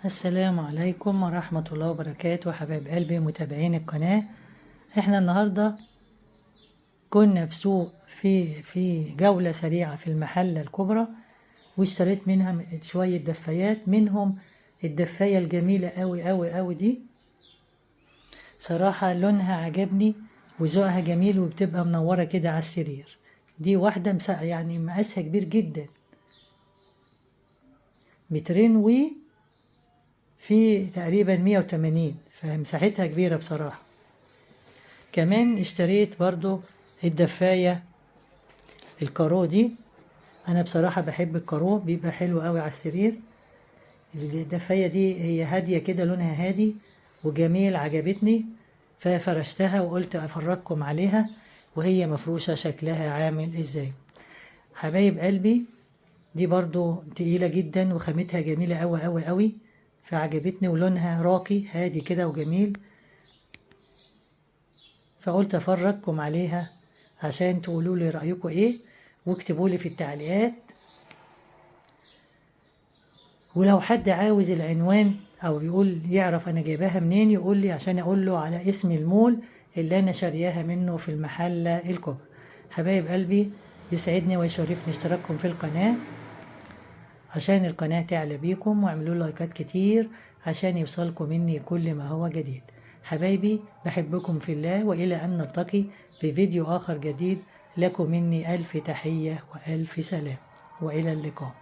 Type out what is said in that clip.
السلام عليكم ورحمة الله وبركاته حبايب قلبي متابعين القناة. احنا النهاردة كنا في سوق في جولة سريعة في المحلة الكبرى، واشتريت منها شوية دفايات، منهم الدفاية الجميلة قوي قوي قوي دي. صراحة لونها عجبني وذوقها جميل وبتبقى منورة كده على السرير. دي واحدة يعني مقاسها كبير جدا، 2 في تقريبا 180، فمساحتها كبيرة بصراحة. كمان اشتريت برضو الدفاية الكارو دي، انا بصراحة بحب الكارو، بيبقى حلو قوي على السرير. الدفاية دي هي هادية كده، لونها هادي وجميل، عجبتني ففرشتها وقلت افرجكم عليها وهي مفروشة شكلها عامل ازاي. حبايب قلبي دي برضو تقيلة جدا وخامتها جميلة قوي قوي قوي، فعجبتني ولونها راقي هادي كده وجميل، فقلت افرجكم عليها عشان تقولوا لي رأيكم ايه، واكتبوا لي في التعليقات. ولو حد عاوز العنوان او يقول يعرف انا جايباها منين يقول لي عشان اقول له على اسم المول اللي انا شارياها منه في المحلة الكبرى. حبايب قلبي يسعدني ويشرفني اشتراككم في القناة عشان القناة تعلى بيكم، واعملوا لايكات كتير عشان يوصلكم مني كل ما هو جديد. حبايبي بحبكم في الله، وإلى أن نلتقي في فيديو آخر جديد. لكم مني ألف تحية وألف سلام، وإلى اللقاء.